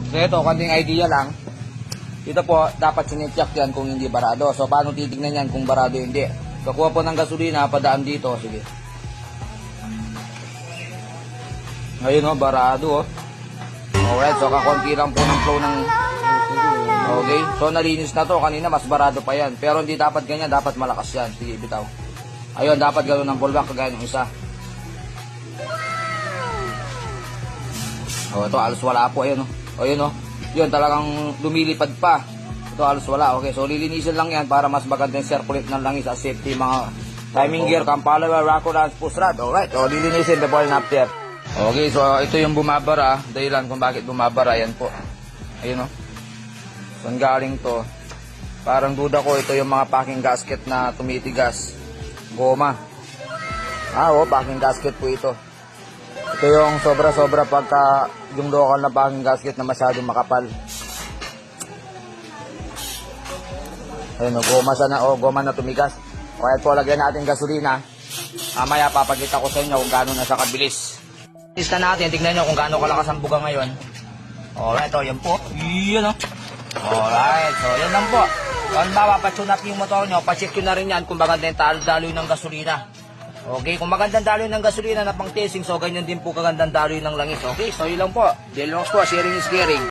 So ito, konting idea lang. Dito po, dapat sinecheck yan kung hindi barado. So paano titignan yan kung barado hindi? So kuha po ng gasolina, padaan dito. Sige. Ngayon o, barado o. Alright, so kakunti lang po ng flow ng... Okay, so nalinis na to. Kanina mas barado pa yan. Pero hindi dapat ganyan, dapat malakas yan. Sige, bitaw. Ayun, dapat gano'n ng pullback kagaya ng isa. O, ito, alos wala po. Ayun o. Ayun o. Yun, talagang lumilipad pa. Ito, alos wala. Okay, so lilinisin lang yan para mas maganda yung circulate ng langis sa safety. Mga timing gear, campalower, rocker, lance, push rod. Alright, so lilinisin before and after. Okay, so ito yung bumabara. Dahilan kung bakit bumabara. Yan po. Ayun o. Saan galing to? Parang duda ko ito yung mga packing gasket na tumitigas. Goma. Packing gasket po ito. Ito yung sobra-sobra pagka yung local na packing gasket na masyadong makapal. Ayun o, goma na tumigas. Kaya po, lagyan natin gasolina. Mamaya papagita ko sa inyo kung gaano na siya kabilis. Lista natin, tignan nyo kung gaano kalakas ang buga ngayon. Alright, o, yan po. Yan o. Alright, so yan lang po. Kung mapapatune up yung motor nyo, pacheck nyo na rin yan kung maganda yung daloy ng gasolina. Okay, kung magandang daloy ng gasolina na pang testing, so ganyan din po kagandang daloy ng langis. Okay, so yun lang po. Del Rox po, sharing is caring.